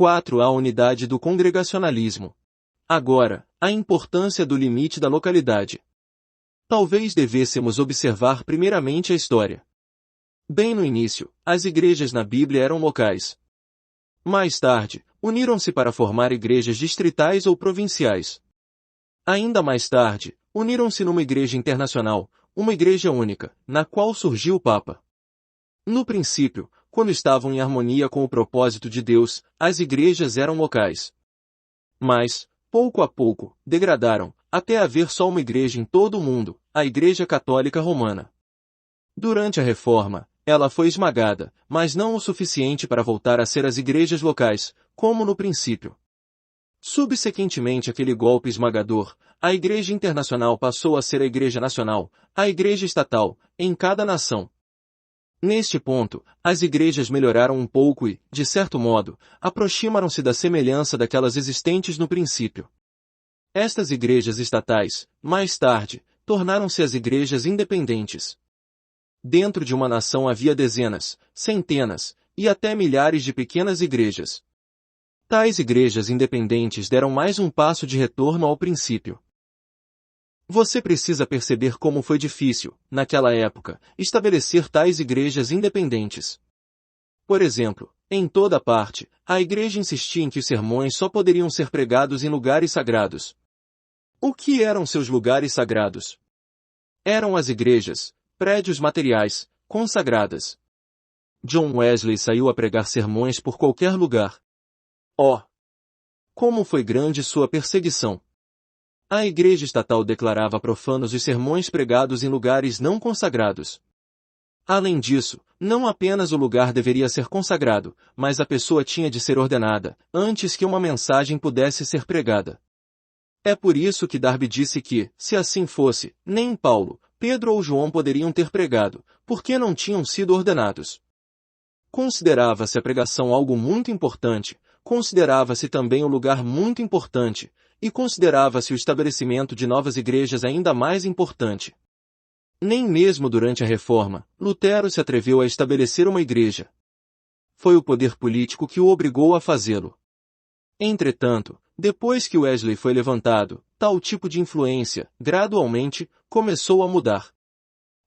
4. A unidade do congregacionalismo. Agora, a importância do limite da localidade. Talvez devêssemos observar primeiramente a história. Bem no início, as igrejas na Bíblia eram locais. Mais tarde, uniram-se para formar igrejas distritais ou provinciais. Ainda mais tarde, uniram-se numa igreja internacional, uma igreja única, na qual surgiu o Papa. No princípio, quando estavam em harmonia com o propósito de Deus, as igrejas eram locais. Mas, pouco a pouco, degradaram, até haver só uma igreja em todo o mundo, a Igreja Católica Romana. Durante a Reforma, ela foi esmagada, mas não o suficiente para voltar a ser as igrejas locais, como no princípio. Subsequentemente àquele golpe esmagador, a Igreja Internacional passou a ser a Igreja Nacional, a Igreja Estatal, em cada nação. Neste ponto, as igrejas melhoraram um pouco e, de certo modo, aproximaram-se da semelhança daquelas existentes no princípio. Estas igrejas estatais, mais tarde, tornaram-se as igrejas independentes. Dentro de uma nação havia dezenas, centenas, e até milhares de pequenas igrejas. Tais igrejas independentes deram mais um passo de retorno ao princípio. Você precisa perceber como foi difícil, naquela época, estabelecer tais igrejas independentes. Por exemplo, em toda parte, a igreja insistia em que os sermões só poderiam ser pregados em lugares sagrados. O que eram seus lugares sagrados? Eram as igrejas, prédios materiais, consagradas. John Wesley saiu a pregar sermões por qualquer lugar. Oh! Como foi grande sua perseguição! A igreja estatal declarava profanos os sermões pregados em lugares não consagrados. Além disso, não apenas o lugar deveria ser consagrado, mas a pessoa tinha de ser ordenada, antes que uma mensagem pudesse ser pregada. É por isso que Darby disse que, se assim fosse, nem Paulo, Pedro ou João poderiam ter pregado, porque não tinham sido ordenados. Considerava-se a pregação algo muito importante, considerava-se também o lugar muito importante, e considerava-se o estabelecimento de novas igrejas ainda mais importante. Nem mesmo durante a Reforma, Lutero se atreveu a estabelecer uma igreja. Foi o poder político que o obrigou a fazê-lo. Entretanto, depois que Wesley foi levantado, tal tipo de influência, gradualmente, começou a mudar.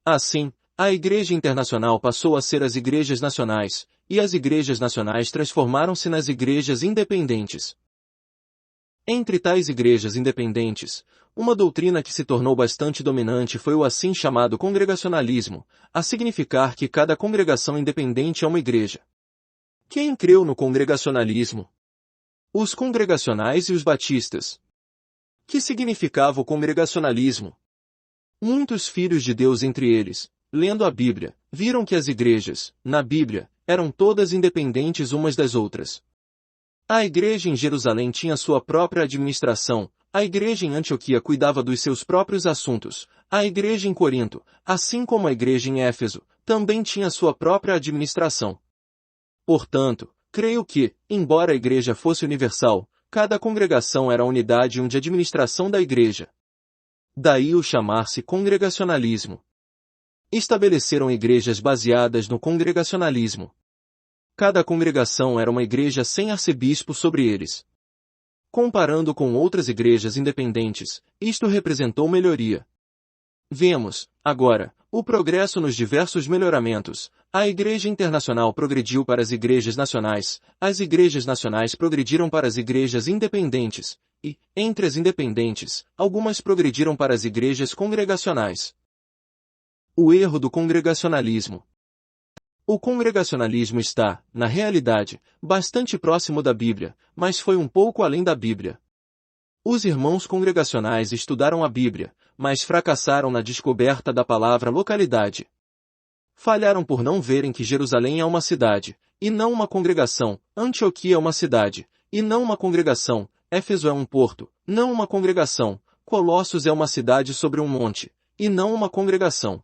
Assim, a Igreja Internacional passou a ser as igrejas nacionais, e as igrejas nacionais transformaram-se nas igrejas independentes. Entre tais igrejas independentes, uma doutrina que se tornou bastante dominante foi o assim chamado congregacionalismo, a significar que cada congregação independente é uma igreja. Quem creu no congregacionalismo? Os congregacionais e os batistas. Que significava o congregacionalismo? Muitos filhos de Deus entre eles, lendo a Bíblia, viram que as igrejas, na Bíblia, eram todas independentes umas das outras. A igreja em Jerusalém tinha sua própria administração, a igreja em Antioquia cuidava dos seus próprios assuntos, a igreja em Corinto, assim como a igreja em Éfeso, também tinha sua própria administração. Portanto, creio que, embora a igreja fosse universal, cada congregação era a unidade de administração da igreja. Daí o chamar-se congregacionalismo. Estabeleceram igrejas baseadas no congregacionalismo. Cada congregação era uma igreja sem arcebispo sobre eles. Comparando com outras igrejas independentes, isto representou melhoria. Vemos, agora, o progresso nos diversos melhoramentos. A Igreja Internacional progrediu para as igrejas nacionais, as igrejas nacionais progrediram para as igrejas independentes, e, entre as independentes, algumas progrediram para as igrejas congregacionais. O erro do congregacionalismo. O congregacionalismo está, na realidade, bastante próximo da Bíblia, mas foi um pouco além da Bíblia. Os irmãos congregacionais estudaram a Bíblia, mas fracassaram na descoberta da palavra localidade. Falharam por não verem que Jerusalém é uma cidade, e não uma congregação, Antioquia é uma cidade, e não uma congregação, Éfeso é um porto, não uma congregação, Colossos é uma cidade sobre um monte, e não uma congregação.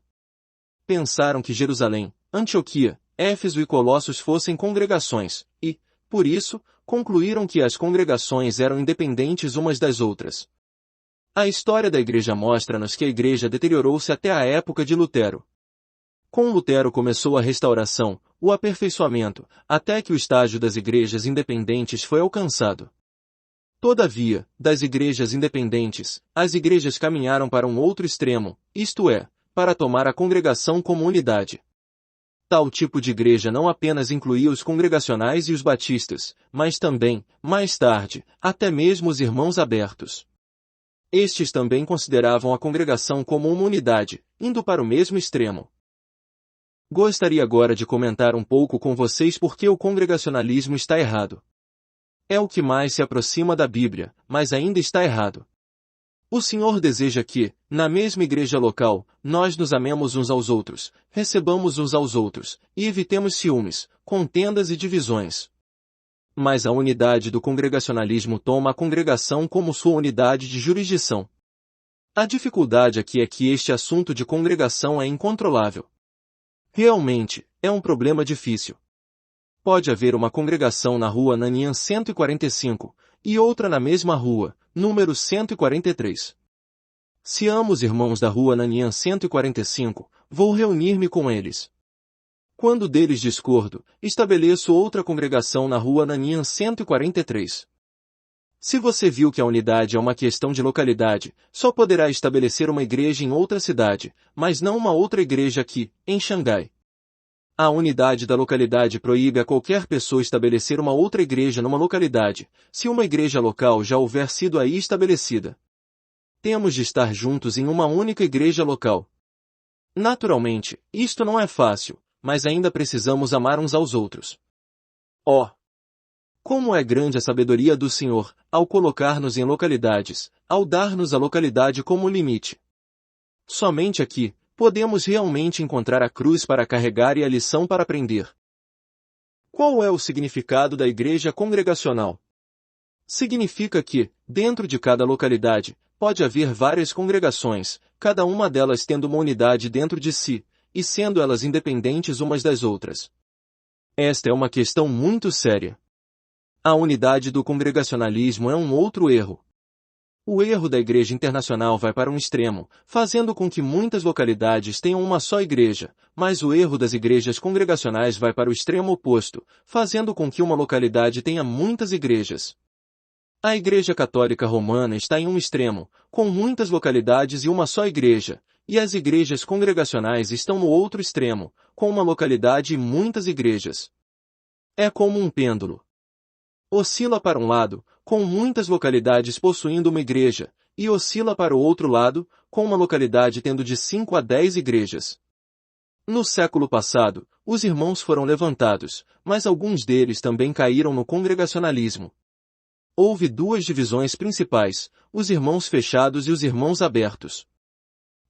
Pensaram que Jerusalém, Antioquia, Éfeso e Colossos fossem congregações, e, por isso, concluíram que as congregações eram independentes umas das outras. A história da igreja mostra-nos que a igreja deteriorou-se até a época de Lutero. Com Lutero começou a restauração, o aperfeiçoamento, até que o estágio das igrejas independentes foi alcançado. Todavia, das igrejas independentes, as igrejas caminharam para um outro extremo, isto é, para tomar a congregação como unidade. Tal tipo de igreja não apenas incluía os congregacionais e os batistas, mas também, mais tarde, até mesmo os irmãos abertos. Estes também consideravam a congregação como uma unidade, indo para o mesmo extremo. Gostaria agora de comentar um pouco com vocês por que o congregacionalismo está errado. É o que mais se aproxima da Bíblia, mas ainda está errado. O Senhor deseja que, na mesma igreja local, nós nos amemos uns aos outros, recebamos uns aos outros, e evitemos ciúmes, contendas e divisões. Mas a unidade do congregacionalismo toma a congregação como sua unidade de jurisdição. A dificuldade aqui é que este assunto de congregação é incontrolável. Realmente, é um problema difícil. Pode haver uma congregação na rua Nanian 145, e outra na mesma rua, número 143. Se amo os irmãos da rua Nanian 145, vou reunir-me com eles. Quando deles discordo, estabeleço outra congregação na rua Nanian 143. Se você viu que a unidade é uma questão de localidade, só poderá estabelecer uma igreja em outra cidade, mas não uma outra igreja aqui, em Xangai. A unidade da localidade proíbe a qualquer pessoa estabelecer uma outra igreja numa localidade, se uma igreja local já houver sido aí estabelecida. Temos de estar juntos em uma única igreja local. Naturalmente, isto não é fácil, mas ainda precisamos amar uns aos outros. Oh! Como é grande a sabedoria do Senhor, ao colocar-nos em localidades, ao dar-nos a localidade como limite. Somente aqui, podemos realmente encontrar a cruz para carregar e a lição para aprender. Qual é o significado da igreja congregacional? Significa que, dentro de cada localidade, pode haver várias congregações, cada uma delas tendo uma unidade dentro de si, e sendo elas independentes umas das outras. Esta é uma questão muito séria. A unidade do congregacionalismo é um outro erro. O erro da Igreja Internacional vai para um extremo, fazendo com que muitas localidades tenham uma só igreja, mas o erro das igrejas congregacionais vai para o extremo oposto, fazendo com que uma localidade tenha muitas igrejas. A Igreja Católica Romana está em um extremo, com muitas localidades e uma só igreja, e as igrejas congregacionais estão no outro extremo, com uma localidade e muitas igrejas. É como um pêndulo. Oscila para um lado, com muitas localidades possuindo uma igreja, e oscila para o outro lado, com uma localidade tendo de 5 a 10 igrejas. No século passado, os irmãos foram levantados, mas alguns deles também caíram no congregacionalismo. Houve duas divisões principais, os irmãos fechados e os irmãos abertos.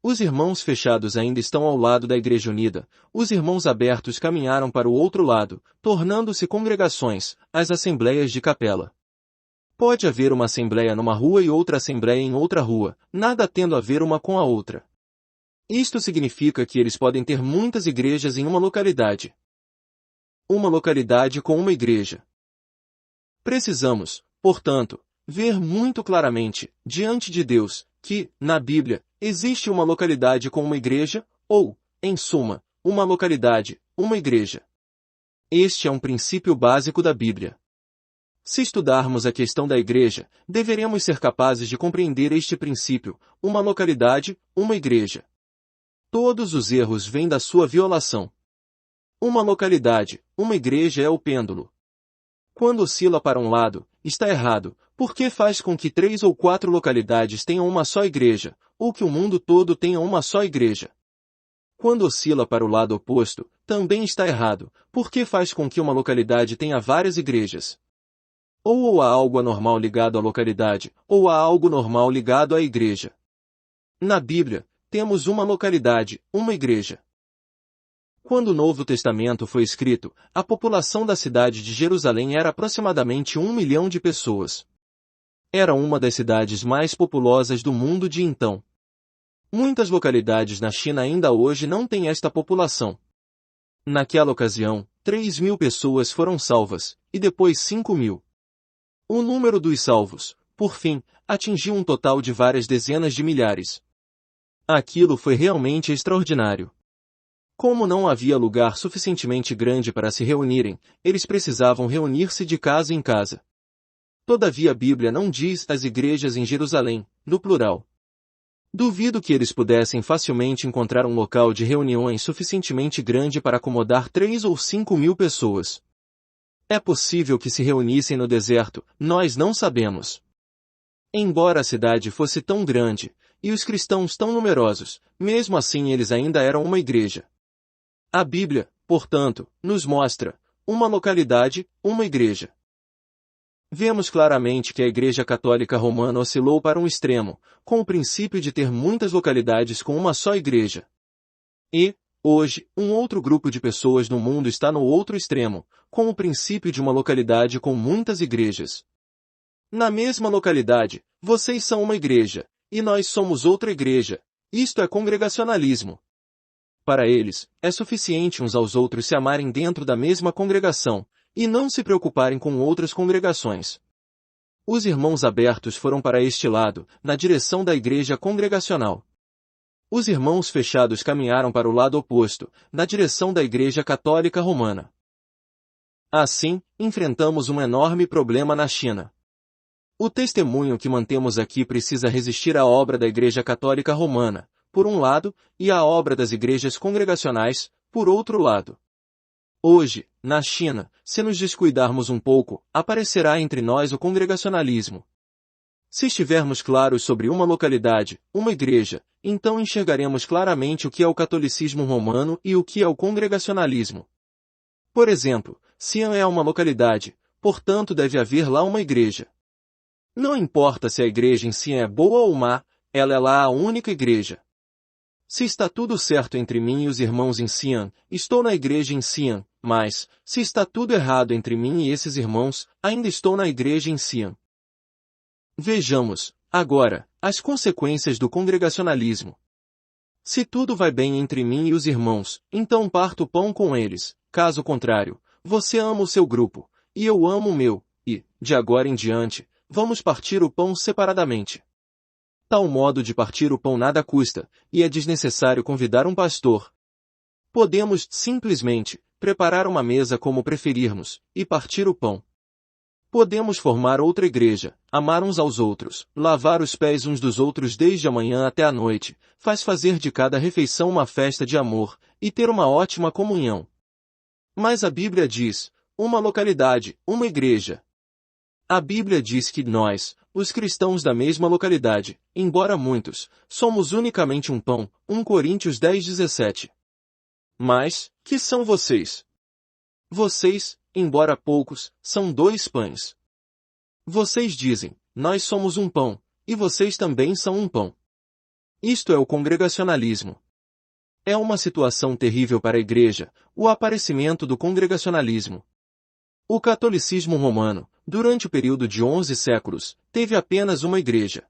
Os irmãos fechados ainda estão ao lado da Igreja Unida, os irmãos abertos caminharam para o outro lado, tornando-se congregações, as assembleias de capela. Pode haver uma assembleia numa rua e outra assembleia em outra rua, nada tendo a ver uma com a outra. Isto significa que eles podem ter muitas igrejas em uma localidade. Uma localidade com uma igreja. Precisamos, portanto, ver muito claramente, diante de Deus, que, na Bíblia, existe uma localidade com uma igreja, ou, em suma, uma localidade, uma igreja. Este é um princípio básico da Bíblia. Se estudarmos a questão da igreja, deveremos ser capazes de compreender este princípio, uma localidade, uma igreja. Todos os erros vêm da sua violação. Uma localidade, uma igreja é o pêndulo. Quando oscila para um lado, está errado, porque faz com que 3 ou 4 localidades tenham uma só igreja, ou que o mundo todo tenha uma só igreja. Quando oscila para o lado oposto, também está errado, porque faz com que uma localidade tenha várias igrejas. Ou há algo anormal ligado à localidade, ou há algo normal ligado à igreja. Na Bíblia, temos uma localidade, uma igreja. Quando o Novo Testamento foi escrito, a população da cidade de Jerusalém era aproximadamente 1 milhão de pessoas. Era uma das cidades mais populosas do mundo de então. Muitas localidades na China ainda hoje não têm esta população. Naquela ocasião, 3.000 pessoas foram salvas, e depois 5.000. O número dos salvos, por fim, atingiu um total de várias dezenas de milhares. Aquilo foi realmente extraordinário. Como não havia lugar suficientemente grande para se reunirem, eles precisavam reunir-se de casa em casa. Todavia a Bíblia não diz as igrejas em Jerusalém, no plural. Duvido que eles pudessem facilmente encontrar um local de reuniões suficientemente grande para acomodar 3 ou 5 mil pessoas. É possível que se reunissem no deserto, nós não sabemos. Embora a cidade fosse tão grande, e os cristãos tão numerosos, mesmo assim eles ainda eram uma igreja. A Bíblia, portanto, nos mostra uma localidade, uma igreja. Vemos claramente que a Igreja Católica Romana oscilou para um extremo, com o princípio de ter muitas localidades com uma só igreja. E, hoje, um outro grupo de pessoas no mundo está no outro extremo, com o princípio de uma localidade com muitas igrejas. Na mesma localidade, vocês são uma igreja, e nós somos outra igreja. Isto é congregacionalismo. Para eles, é suficiente uns aos outros se amarem dentro da mesma congregação, e não se preocuparem com outras congregações. Os irmãos abertos foram para este lado, na direção da igreja congregacional. Os irmãos fechados caminharam para o lado oposto, na direção da Igreja Católica Romana. Assim, enfrentamos um enorme problema na China. O testemunho que mantemos aqui precisa resistir à obra da Igreja Católica Romana, por um lado, e à obra das igrejas congregacionais, por outro lado. Hoje, na China, se nos descuidarmos um pouco, aparecerá entre nós o congregacionalismo. Se estivermos claros sobre uma localidade, uma igreja, então enxergaremos claramente o que é o catolicismo romano e o que é o congregacionalismo. Por exemplo, Xi'an é uma localidade, portanto deve haver lá uma igreja. Não importa se a igreja em Xi'an é boa ou má, ela é lá a única igreja. Se está tudo certo entre mim e os irmãos em Xi'an, estou na igreja em Xi'an, mas, se está tudo errado entre mim e esses irmãos, ainda estou na igreja em Xi'an. Vejamos, agora, as consequências do congregacionalismo. Se tudo vai bem entre mim e os irmãos, então parto o pão com eles. Caso contrário, você ama o seu grupo, e eu amo o meu, e, de agora em diante, vamos partir o pão separadamente. Tal modo de partir o pão nada custa, e é desnecessário convidar um pastor. Podemos, simplesmente, preparar uma mesa como preferirmos, e partir o pão. Podemos formar outra igreja, amar uns aos outros, lavar os pés uns dos outros desde a manhã até a noite, fazer de cada refeição uma festa de amor, e ter uma ótima comunhão. Mas a Bíblia diz, uma localidade, uma igreja. A Bíblia diz que nós, os cristãos da mesma localidade, embora muitos, somos unicamente um pão, 1 Coríntios 10:17. Mas, que são vocês? Vocês, embora poucos, são 2 pães. Vocês dizem, nós somos um pão, e vocês também são um pão. Isto é o congregacionalismo. É uma situação terrível para a igreja, o aparecimento do congregacionalismo. O catolicismo romano, durante o período de 11 séculos, teve apenas uma igreja.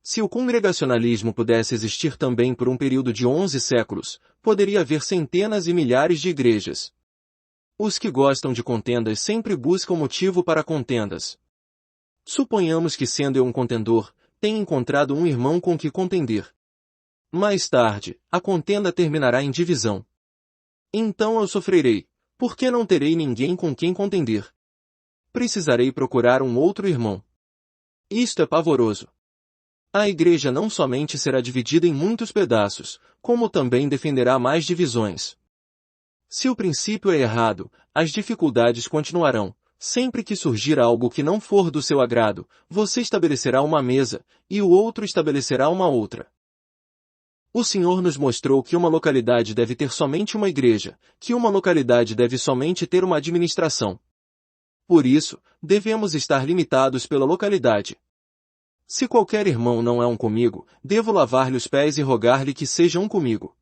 Se o congregacionalismo pudesse existir também por um período de 11 séculos, poderia haver centenas e milhares de igrejas. Os que gostam de contendas sempre buscam motivo para contendas. Suponhamos que, sendo eu um contendor, tenha encontrado um irmão com que contender. Mais tarde, a contenda terminará em divisão. Então eu sofrerei, porque não terei ninguém com quem contender. Precisarei procurar um outro irmão. Isto é pavoroso. A igreja não somente será dividida em muitos pedaços, como também defenderá mais divisões. Se o princípio é errado, as dificuldades continuarão. Sempre que surgir algo que não for do seu agrado, você estabelecerá uma mesa, e o outro estabelecerá uma outra. O Senhor nos mostrou que uma localidade deve ter somente uma igreja, que uma localidade deve somente ter uma administração. Por isso, devemos estar limitados pela localidade. Se qualquer irmão não é um comigo, devo lavar-lhe os pés e rogar-lhe que seja um comigo.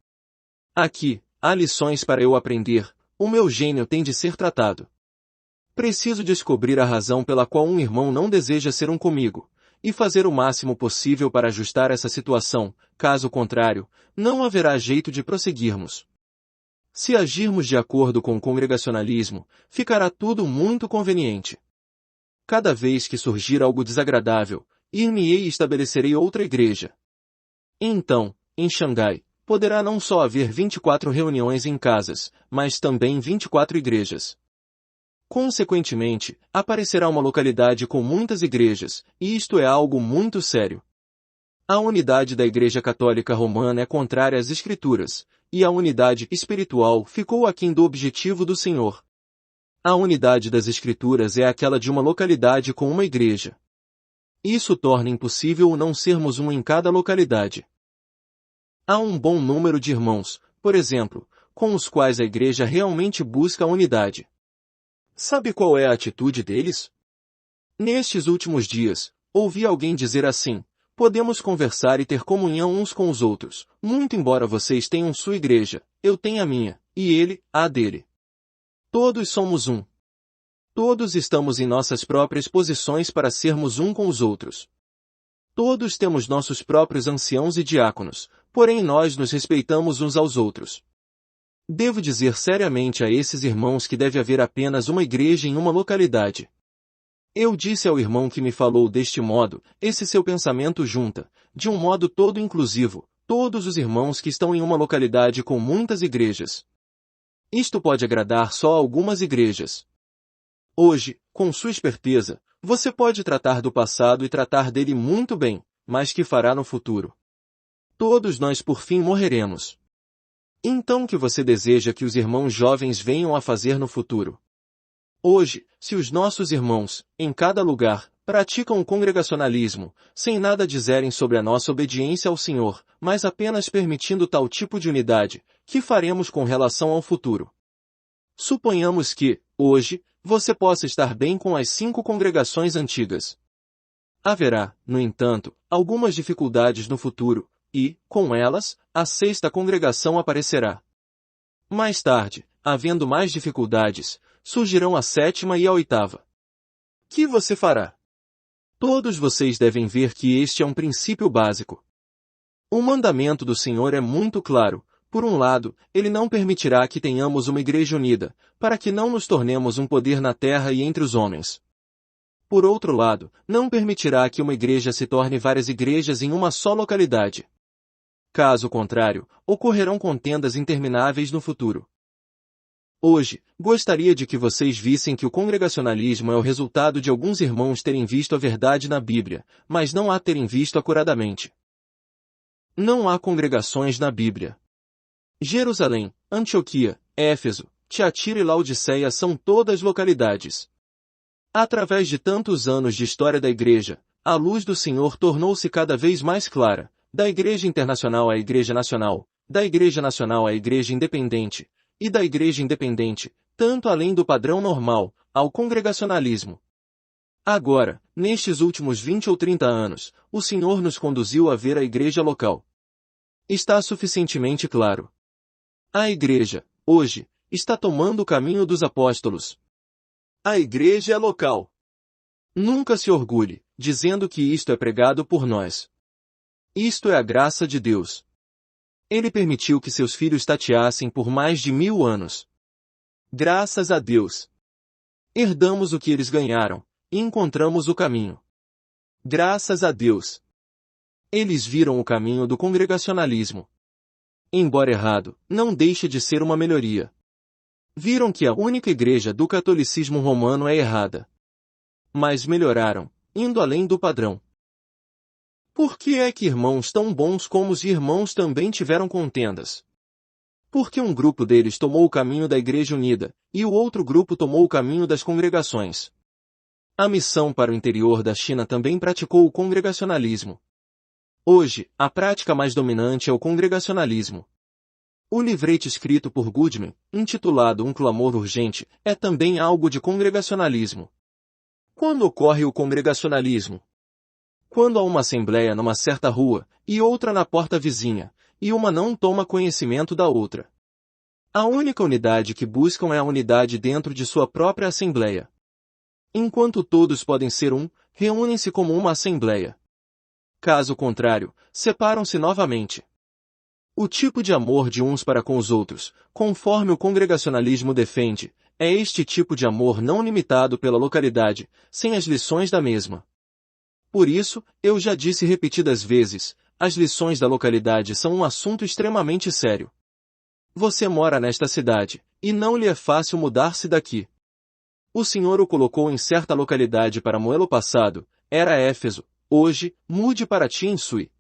Aqui, há lições para eu aprender, o meu gênio tem de ser tratado. Preciso descobrir a razão pela qual um irmão não deseja ser um comigo, e fazer o máximo possível para ajustar essa situação, caso contrário, não haverá jeito de prosseguirmos. Se agirmos de acordo com o congregacionalismo, ficará tudo muito conveniente. Cada vez que surgir algo desagradável, ir-me-ei e estabelecerei outra igreja. Então, em Xangai, poderá não só haver 24 reuniões em casas, mas também 24 igrejas. Consequentemente, aparecerá uma localidade com muitas igrejas, e isto é algo muito sério. A unidade da Igreja Católica Romana é contrária às Escrituras, e a unidade espiritual ficou aquém do objetivo do Senhor. A unidade das Escrituras é aquela de uma localidade com uma igreja. Isso torna impossível não sermos um em cada localidade. Há um bom número de irmãos, por exemplo, com os quais a igreja realmente busca a unidade. Sabe qual é a atitude deles? Nestes últimos dias, ouvi alguém dizer assim: podemos conversar e ter comunhão uns com os outros, muito embora vocês tenham sua igreja, eu tenho a minha, e ele, a dele. Todos somos um. Todos estamos em nossas próprias posições para sermos um com os outros. Todos temos nossos próprios anciãos e diáconos, porém nós nos respeitamos uns aos outros. Devo dizer seriamente a esses irmãos que deve haver apenas uma igreja em uma localidade. Eu disse ao irmão que me falou deste modo, esse seu pensamento junta, de um modo todo inclusivo, todos os irmãos que estão em uma localidade com muitas igrejas. Isto pode agradar só a algumas igrejas. Hoje, com sua esperteza, você pode tratar do passado e tratar dele muito bem, mas que fará no futuro? Todos nós por fim morreremos. Então o que você deseja que os irmãos jovens venham a fazer no futuro? Hoje, se os nossos irmãos, em cada lugar, praticam o congregacionalismo, sem nada dizerem sobre a nossa obediência ao Senhor, mas apenas permitindo tal tipo de unidade, que faremos com relação ao futuro? Suponhamos que, hoje, você possa estar bem com as 5 congregações antigas. Haverá, no entanto, algumas dificuldades no futuro, e, com elas, a 6ª congregação aparecerá. Mais tarde, havendo mais dificuldades, surgirão a 7ª e a 8ª. Que você fará? Todos vocês devem ver que este é um princípio básico. O mandamento do Senhor é muito claro. Por um lado, ele não permitirá que tenhamos uma igreja unida, para que não nos tornemos um poder na terra e entre os homens. Por outro lado, não permitirá que uma igreja se torne várias igrejas em uma só localidade. Caso contrário, ocorrerão contendas intermináveis no futuro. Hoje, gostaria de que vocês vissem que o congregacionalismo é o resultado de alguns irmãos terem visto a verdade na Bíblia, mas não a terem visto acuradamente. Não há congregações na Bíblia. Jerusalém, Antioquia, Éfeso, Tiatira e Laodiceia são todas localidades. Através de tantos anos de história da Igreja, a luz do Senhor tornou-se cada vez mais clara, da Igreja Internacional à Igreja Nacional, da Igreja Nacional à Igreja Independente, e da Igreja Independente, tanto além do padrão normal, ao congregacionalismo. Agora, nestes últimos 20 ou 30 anos, o Senhor nos conduziu a ver a Igreja local. Está suficientemente claro. A Igreja, hoje, está tomando o caminho dos apóstolos. A Igreja é local. Nunca se orgulhe, dizendo que isto é pregado por nós. Isto é a graça de Deus. Ele permitiu que seus filhos tateassem por mais de 1000 anos. Graças a Deus. Herdamos o que eles ganharam, e encontramos o caminho. Graças a Deus. Eles viram o caminho do congregacionalismo. Embora errado, não deixa de ser uma melhoria. Viram que a única igreja do catolicismo romano é errada. Mas melhoraram, indo além do padrão. Por que é que irmãos tão bons como os irmãos também tiveram contendas? Porque um grupo deles tomou o caminho da Igreja Unida, e o outro grupo tomou o caminho das congregações. A missão para o interior da China também praticou o congregacionalismo. Hoje, a prática mais dominante é o congregacionalismo. O livrete escrito por Goodman, intitulado Um Clamor Urgente, é também algo de congregacionalismo. Quando ocorre o congregacionalismo? Quando há uma assembleia numa certa rua, e outra na porta vizinha, e uma não toma conhecimento da outra. A única unidade que buscam é a unidade dentro de sua própria assembleia. Enquanto todos podem ser um, reúnem-se como uma assembleia. Caso contrário, separam-se novamente. O tipo de amor de uns para com os outros, conforme o congregacionalismo defende, é este tipo de amor não limitado pela localidade, sem as lições da mesma. Por isso, eu já disse repetidas vezes, as lições da localidade são um assunto extremamente sério. Você mora nesta cidade, e não lhe é fácil mudar-se daqui. O Senhor o colocou em certa localidade para moê-lo passado, era Éfeso, hoje, mude para Tinsui.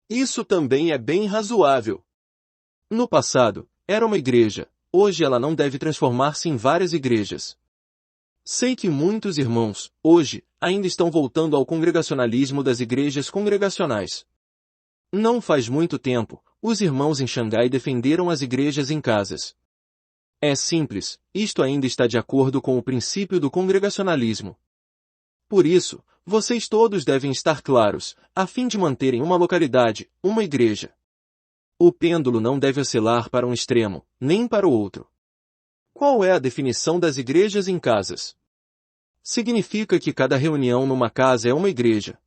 Isso também é bem razoável. No passado, era uma igreja, hoje ela não deve transformar-se em várias igrejas. Sei que muitos irmãos, hoje, ainda estão voltando ao congregacionalismo das igrejas congregacionais. Não faz muito tempo, os irmãos em Xangai defenderam as igrejas em casas. É simples, isto ainda está de acordo com o princípio do congregacionalismo. Por isso, vocês todos devem estar claros, a fim de manterem uma localidade, uma igreja. O pêndulo não deve oscilar para um extremo, nem para o outro. Qual é a definição das igrejas em casas? Significa que cada reunião numa casa é uma igreja.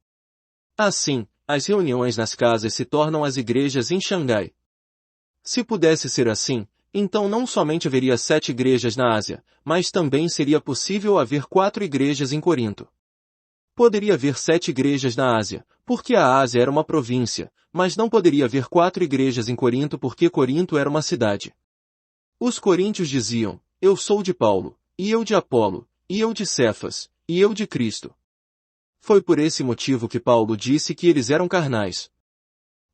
Assim, as reuniões nas casas se tornam as igrejas em Xangai. Se pudesse ser assim, então não somente haveria 7 igrejas na Ásia, mas também seria possível haver 4 igrejas em Corinto. Poderia haver 7 igrejas na Ásia, porque a Ásia era uma província, mas não poderia haver 4 igrejas em Corinto porque Corinto era uma cidade. Os coríntios diziam, eu sou de Paulo, e eu de Apolo, e eu de Cefas, e eu de Cristo. Foi por esse motivo que Paulo disse que eles eram carnais.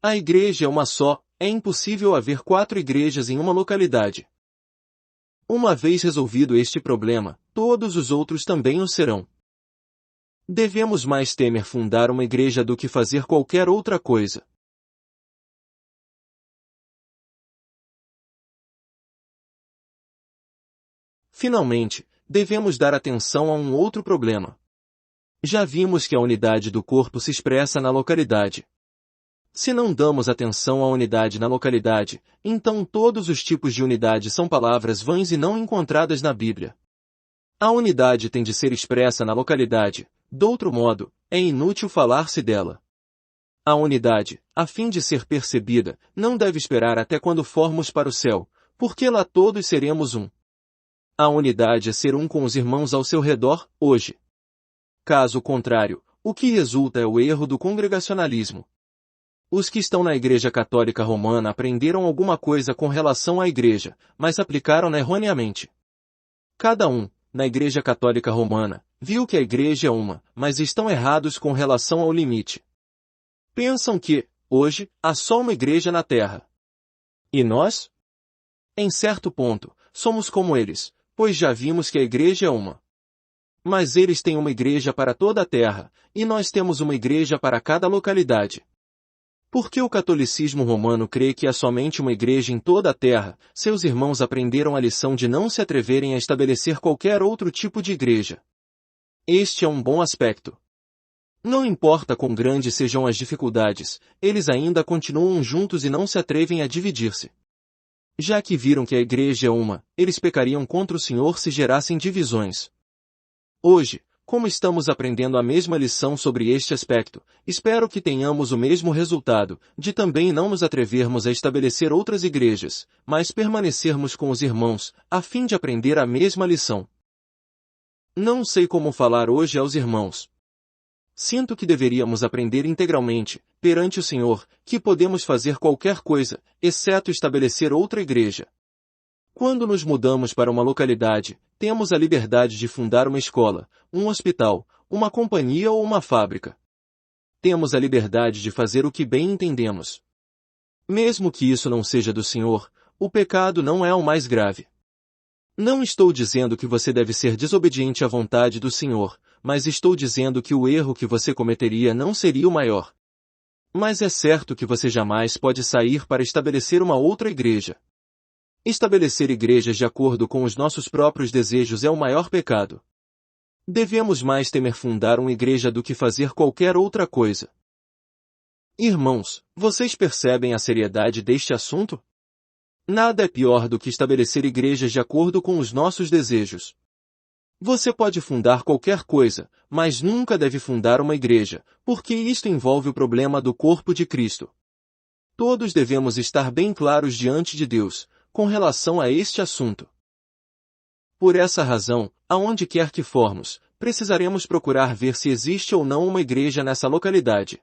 A igreja é uma só, é impossível haver 4 igrejas em uma localidade. Uma vez resolvido este problema, todos os outros também o serão. Devemos mais temer fundar uma igreja do que fazer qualquer outra coisa. Finalmente, devemos dar atenção a um outro problema. Já vimos que a unidade do corpo se expressa na localidade. Se não damos atenção à unidade na localidade, então todos os tipos de unidade são palavras vãs e não encontradas na Bíblia. A unidade tem de ser expressa na localidade, de outro modo, é inútil falar-se dela. A unidade, a fim de ser percebida, não deve esperar até quando formos para o céu, porque lá todos seremos um. A unidade é ser um com os irmãos ao seu redor, hoje. Caso contrário, o que resulta é o erro do congregacionalismo. Os que estão na Igreja Católica Romana aprenderam alguma coisa com relação à Igreja, mas aplicaram-na erroneamente. Cada um, na Igreja Católica Romana, viu que a Igreja é uma, mas estão errados com relação ao limite. Pensam que, hoje, há só uma Igreja na Terra. E nós? Em certo ponto, somos como eles, pois já vimos que a Igreja é uma. Mas eles têm uma igreja para toda a terra, e nós temos uma igreja para cada localidade. Porque o catolicismo romano crê que há somente uma igreja em toda a terra, seus irmãos aprenderam a lição de não se atreverem a estabelecer qualquer outro tipo de igreja. Este é um bom aspecto. Não importa quão grandes sejam as dificuldades, eles ainda continuam juntos e não se atrevem a dividir-se. Já que viram que a igreja é uma, eles pecariam contra o Senhor se gerassem divisões. Hoje, como estamos aprendendo a mesma lição sobre este aspecto, espero que tenhamos o mesmo resultado, de também não nos atrevermos a estabelecer outras igrejas, mas permanecermos com os irmãos, a fim de aprender a mesma lição. Não sei como falar hoje aos irmãos. Sinto que deveríamos aprender integralmente, perante o Senhor, que podemos fazer qualquer coisa, exceto estabelecer outra igreja. Quando nos mudamos para uma localidade, temos a liberdade de fundar uma escola, um hospital, uma companhia ou uma fábrica. Temos a liberdade de fazer o que bem entendemos. Mesmo que isso não seja do Senhor, o pecado não é o mais grave. Não estou dizendo que você deve ser desobediente à vontade do Senhor, mas estou dizendo que o erro que você cometeria não seria o maior. Mas é certo que você jamais pode sair para estabelecer uma outra igreja. Estabelecer igrejas de acordo com os nossos próprios desejos é o maior pecado. Devemos mais temer fundar uma igreja do que fazer qualquer outra coisa. Irmãos, vocês percebem a seriedade deste assunto? Nada é pior do que estabelecer igrejas de acordo com os nossos desejos. Você pode fundar qualquer coisa, mas nunca deve fundar uma igreja, porque isto envolve o problema do corpo de Cristo. Todos devemos estar bem claros diante de Deus, com relação a este assunto. Por essa razão, aonde quer que formos, precisaremos procurar ver se existe ou não uma igreja nessa localidade.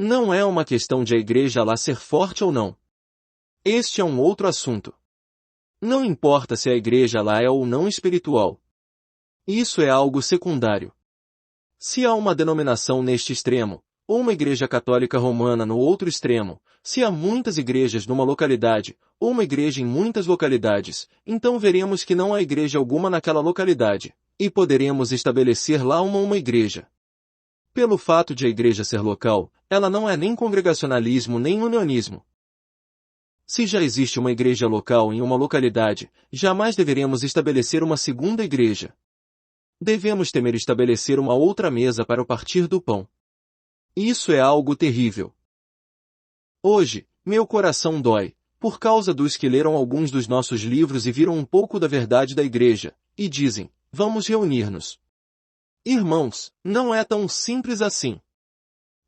Não é uma questão de a igreja lá ser forte ou não. Este é um outro assunto. Não importa se a igreja lá é ou não espiritual. Isso é algo secundário. Se há uma denominação neste extremo, ou uma igreja católica romana no outro extremo, se há muitas igrejas numa localidade, ou uma igreja em muitas localidades, então veremos que não há igreja alguma naquela localidade, e poderemos estabelecer lá uma igreja. Pelo fato de a igreja ser local, ela não é nem congregacionalismo nem unionismo. Se já existe uma igreja local em uma localidade, jamais deveremos estabelecer uma segunda igreja. Devemos temer estabelecer uma outra mesa para o partir do pão. Isso é algo terrível. Hoje, meu coração dói, por causa dos que leram alguns dos nossos livros e viram um pouco da verdade da igreja, e dizem, vamos reunir-nos. Irmãos, não é tão simples assim.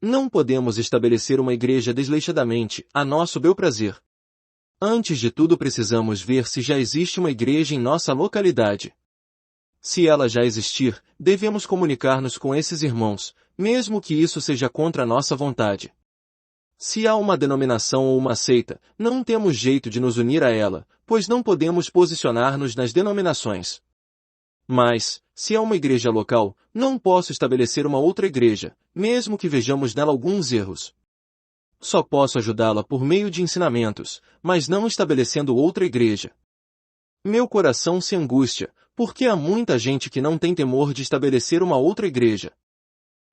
Não podemos estabelecer uma igreja desleixadamente, a nosso bel prazer. Antes de tudo precisamos ver se já existe uma igreja em nossa localidade. Se ela já existir, devemos comunicar-nos com esses irmãos, mesmo que isso seja contra a nossa vontade. Se há uma denominação ou uma seita, não temos jeito de nos unir a ela, pois não podemos posicionar-nos nas denominações. Mas, se há uma igreja local, não posso estabelecer uma outra igreja, mesmo que vejamos nela alguns erros. Só posso ajudá-la por meio de ensinamentos, mas não estabelecendo outra igreja. Meu coração se angustia, porque há muita gente que não tem temor de estabelecer uma outra igreja.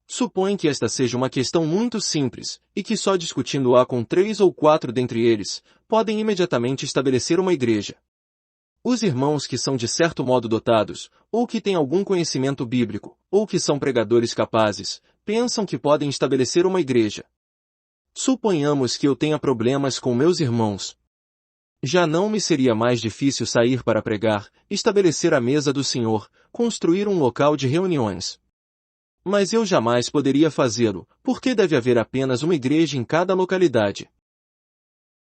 Supõe que esta seja uma questão muito simples, e que só discutindo-a com 3 ou 4 dentre eles, podem imediatamente estabelecer uma igreja. Os irmãos que são de certo modo dotados, ou que têm algum conhecimento bíblico, ou que são pregadores capazes, pensam que podem estabelecer uma igreja. Suponhamos que eu tenha problemas com meus irmãos. Já não me seria mais difícil sair para pregar, estabelecer a mesa do Senhor, construir um local de reuniões. Mas eu jamais poderia fazê-lo, porque deve haver apenas uma igreja em cada localidade.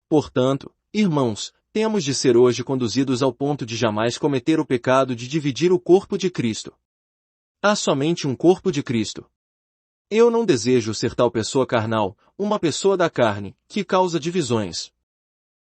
Portanto, irmãos, temos de ser hoje conduzidos ao ponto de jamais cometer o pecado de dividir o corpo de Cristo. Há somente um corpo de Cristo. Eu não desejo ser tal pessoa carnal, uma pessoa da carne, que causa divisões.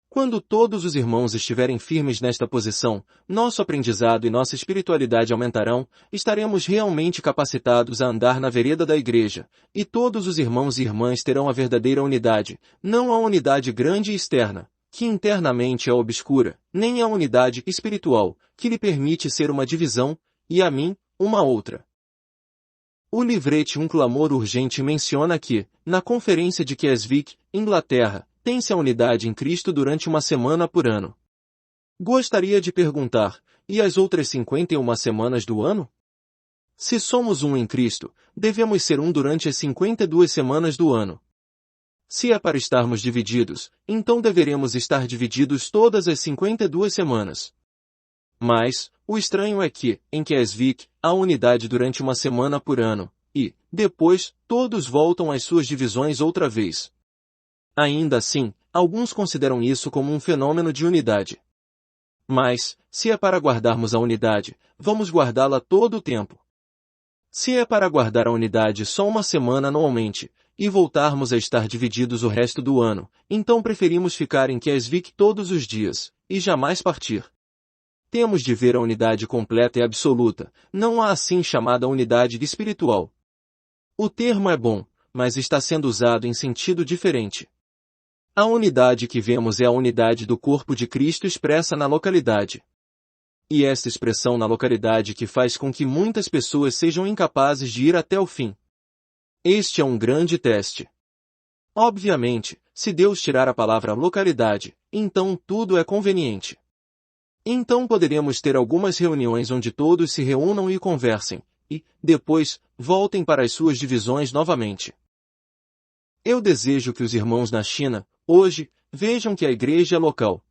Quando todos os irmãos estiverem firmes nesta posição, nosso aprendizado e nossa espiritualidade aumentarão, estaremos realmente capacitados a andar na vereda da igreja, e todos os irmãos e irmãs terão a verdadeira unidade, não a unidade grande e externa, que internamente é obscura, nem a unidade espiritual, que lhe permite ser uma divisão, e a mim, uma outra. O livrete Um Clamor Urgente menciona que, na conferência de Keswick, Inglaterra, tem-se a unidade em Cristo durante uma semana por ano. Gostaria de perguntar, e as outras 51 semanas do ano? Se somos um em Cristo, devemos ser um durante as 52 semanas do ano. Se é para estarmos divididos, então deveremos estar divididos todas as 52 semanas. Mas, o estranho é que, em Keswick, há unidade durante uma semana por ano, e, depois, todos voltam às suas divisões outra vez. Ainda assim, alguns consideram isso como um fenômeno de unidade. Mas, se é para guardarmos a unidade, vamos guardá-la todo o tempo. Se é para guardar a unidade só uma semana anualmente, e voltarmos a estar divididos o resto do ano, então preferimos ficar em Keswick todos os dias, e jamais partir. Temos de ver a unidade completa e absoluta, não a assim chamada unidade espiritual. O termo é bom, mas está sendo usado em sentido diferente. A unidade que vemos é a unidade do corpo de Cristo expressa na localidade. E esta expressão na localidade que faz com que muitas pessoas sejam incapazes de ir até o fim. Este é um grande teste. Obviamente, se Deus tirar a palavra localidade, então tudo é conveniente. Então poderemos ter algumas reuniões onde todos se reúnam e conversem, e, depois, voltem para as suas divisões novamente. Eu desejo que os irmãos na China, hoje, vejam que a igreja é local.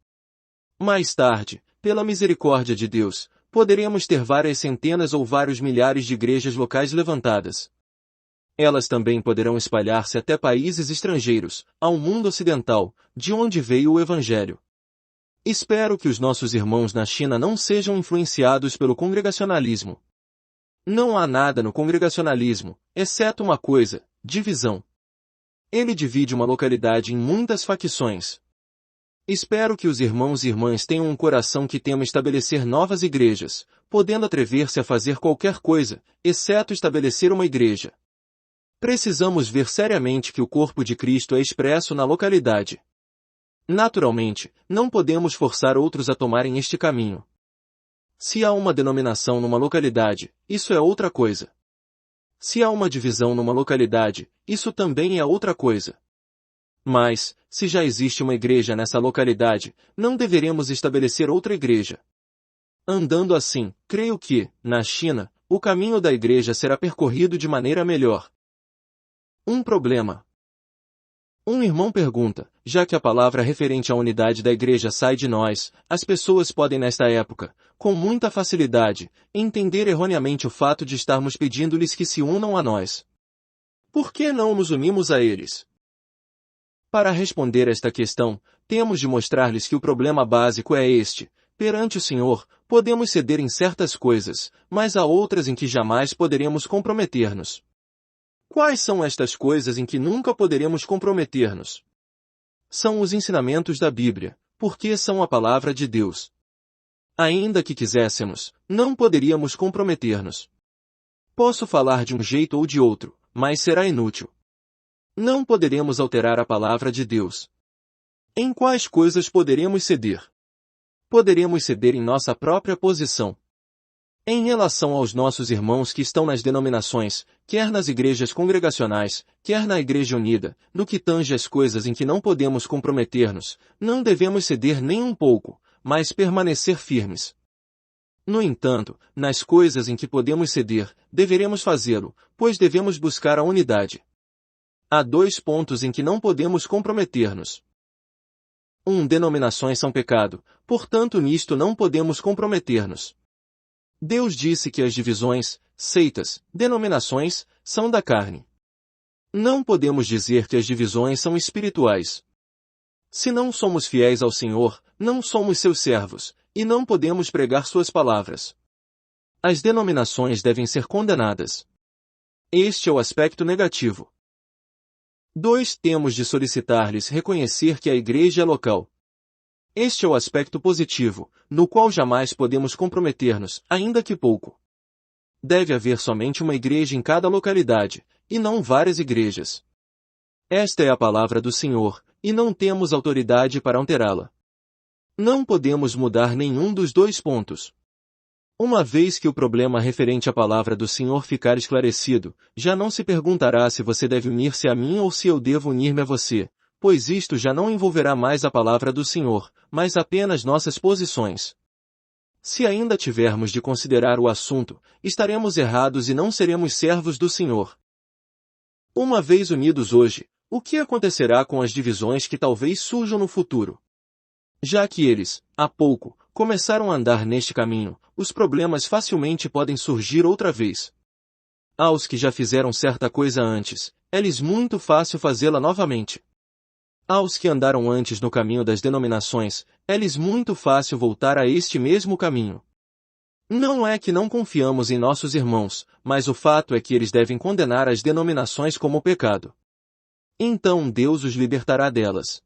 Mais tarde, pela misericórdia de Deus, poderemos ter várias centenas ou vários milhares de igrejas locais levantadas. Elas também poderão espalhar-se até países estrangeiros, ao mundo ocidental, de onde veio o Evangelho. Espero que os nossos irmãos na China não sejam influenciados pelo congregacionalismo. Não há nada no congregacionalismo, exceto uma coisa, divisão. Ele divide uma localidade em muitas facções. Espero que os irmãos e irmãs tenham um coração que tema estabelecer novas igrejas, podendo atrever-se a fazer qualquer coisa, exceto estabelecer uma igreja. Precisamos ver seriamente que o corpo de Cristo é expresso na localidade. Naturalmente, não podemos forçar outros a tomarem este caminho. Se há uma denominação numa localidade, isso é outra coisa. Se há uma divisão numa localidade, isso também é outra coisa. Mas, se já existe uma igreja nessa localidade, não deveremos estabelecer outra igreja. Andando assim, creio que, na China, o caminho da igreja será percorrido de maneira melhor. Um problema. Um irmão pergunta, já que a palavra referente à unidade da igreja sai de nós, as pessoas podem nesta época, com muita facilidade, entender erroneamente o fato de estarmos pedindo-lhes que se unam a nós. Por que não nos unimos a eles? Para responder esta questão, temos de mostrar-lhes que o problema básico é este: perante o Senhor, podemos ceder em certas coisas, mas há outras em que jamais poderemos comprometer-nos. Quais são estas coisas em que nunca poderemos comprometer-nos? São os ensinamentos da Bíblia, porque são a palavra de Deus. Ainda que quiséssemos, não poderíamos comprometer-nos. Posso falar de um jeito ou de outro, mas será inútil. Não poderemos alterar a palavra de Deus. Em quais coisas poderemos ceder? Poderemos ceder em nossa própria posição. Em relação aos nossos irmãos que estão nas denominações, quer nas igrejas congregacionais, quer na Igreja Unida, no que tange às coisas em que não podemos comprometer-nos, não devemos ceder nem um pouco, mas permanecer firmes. No entanto, nas coisas em que podemos ceder, deveremos fazê-lo, pois devemos buscar a unidade. Há 2 pontos em que não podemos comprometer-nos. 1. Denominações são pecado, portanto nisto não podemos comprometer-nos. Deus disse que as divisões, seitas, denominações, são da carne. Não podemos dizer que as divisões são espirituais. Se não somos fiéis ao Senhor, não somos seus servos, e não podemos pregar suas palavras. As denominações devem ser condenadas. Este é o aspecto negativo. 2. Temos de solicitar-lhes reconhecer que a igreja é local. Este é o aspecto positivo, no qual jamais podemos comprometer-nos, ainda que pouco. Deve haver somente uma igreja em cada localidade, e não várias igrejas. Esta é a palavra do Senhor, e não temos autoridade para alterá-la. Não podemos mudar nenhum dos 2 pontos. Uma vez que o problema referente à palavra do Senhor ficar esclarecido, já não se perguntará se você deve unir-se a mim ou se eu devo unir-me a você, pois isto já não envolverá mais a palavra do Senhor, mas apenas nossas posições. Se ainda tivermos de considerar o assunto, estaremos errados e não seremos servos do Senhor. Uma vez unidos hoje, o que acontecerá com as divisões que talvez surjam no futuro? Já que eles, há pouco, começaram a andar neste caminho, os problemas facilmente podem surgir outra vez. Aos que já fizeram certa coisa antes, é-lhes muito fácil fazê-la novamente. Aos que andaram antes no caminho das denominações, é-lhes muito fácil voltar a este mesmo caminho. Não é que não confiamos em nossos irmãos, mas o fato é que eles devem condenar as denominações como pecado. Então Deus os libertará delas.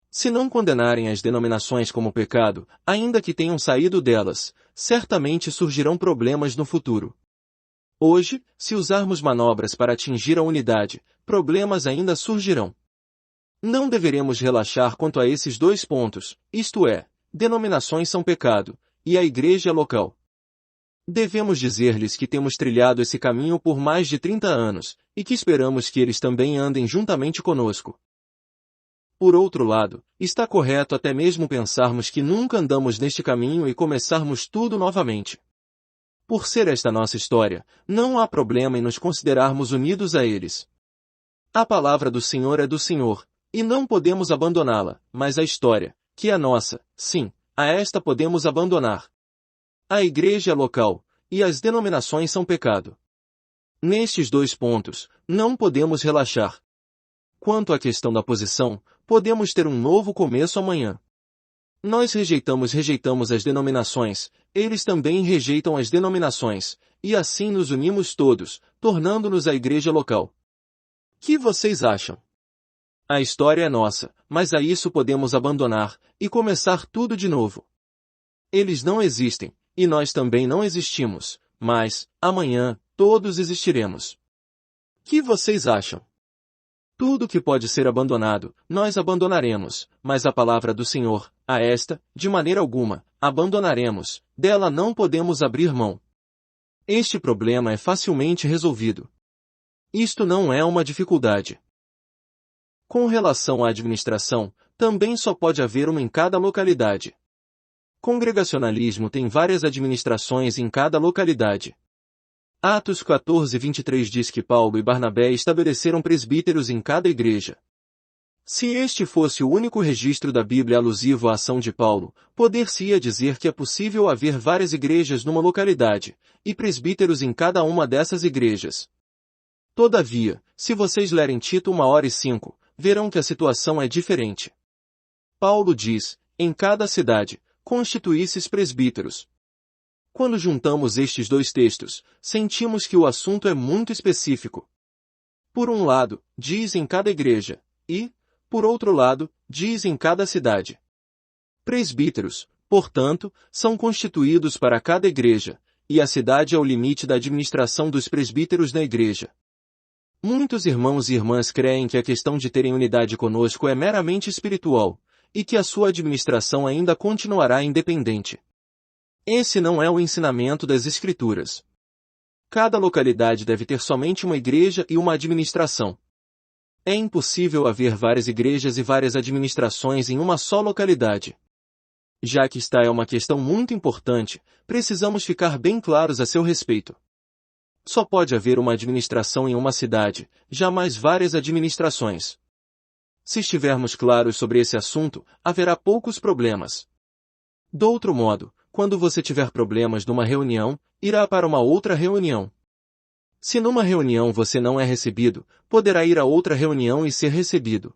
Se não condenarem as denominações como pecado, ainda que tenham saído delas, certamente surgirão problemas no futuro. Hoje, se usarmos manobras para atingir a unidade, problemas ainda surgirão. Não deveremos relaxar quanto a esses 2 pontos, isto é, denominações são pecado, e a igreja é local. Devemos dizer-lhes que temos trilhado esse caminho por mais de 30 anos, e que esperamos que eles também andem juntamente conosco. Por outro lado, está correto até mesmo pensarmos que nunca andamos neste caminho e começarmos tudo novamente. Por ser esta nossa história, não há problema em nos considerarmos unidos a eles. A palavra do Senhor é do Senhor, e não podemos abandoná-la, mas a história, que é nossa, sim, a esta podemos abandonar. A igreja é local, e as denominações são pecado. Nestes 2 pontos, não podemos relaxar. Quanto à questão da posição, podemos ter um novo começo amanhã. Nós rejeitamos as denominações, eles também rejeitam as denominações, e assim nos unimos todos, tornando-nos a igreja local. Que vocês acham? A história é nossa, mas a isso podemos abandonar e começar tudo de novo. Eles não existem, e nós também não existimos, mas, amanhã, todos existiremos. Que vocês acham? Tudo que pode ser abandonado, nós abandonaremos, mas a palavra do Senhor, a esta, de maneira alguma, abandonaremos, dela não podemos abrir mão. Este problema é facilmente resolvido. Isto não é uma dificuldade. Com relação à administração, também só pode haver uma em cada localidade. Congregacionalismo tem várias administrações em cada localidade. Atos 14:23 diz que Paulo e Barnabé estabeleceram presbíteros em cada igreja. Se este fosse o único registro da Bíblia alusivo à ação de Paulo, poder-se-ia dizer que é possível haver várias igrejas numa localidade, e presbíteros em cada uma dessas igrejas. Todavia, se vocês lerem Tito 1:5, verão que a situação é diferente. Paulo diz, em cada cidade, constituísseis presbíteros. Quando juntamos estes dois textos, sentimos que o assunto é muito específico. Por um lado, diz em cada igreja, e, por outro lado, diz em cada cidade. Presbíteros, portanto, são constituídos para cada igreja, e a cidade é o limite da administração dos presbíteros na igreja. Muitos irmãos e irmãs creem que a questão de terem unidade conosco é meramente espiritual, e que a sua administração ainda continuará independente. Esse não é o ensinamento das Escrituras. Cada localidade deve ter somente uma igreja e uma administração. É impossível haver várias igrejas e várias administrações em uma só localidade. Já que esta é uma questão muito importante, precisamos ficar bem claros a seu respeito. Só pode haver uma administração em uma cidade, jamais várias administrações. Se estivermos claros sobre esse assunto, haverá poucos problemas. Do outro modo, quando você tiver problemas numa reunião, irá para uma outra reunião. Se numa reunião você não é recebido, poderá ir a outra reunião e ser recebido.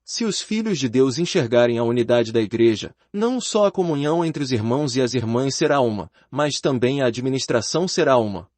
Se os filhos de Deus enxergarem a unidade da igreja, não só a comunhão entre os irmãos e as irmãs será uma, mas também a administração será uma.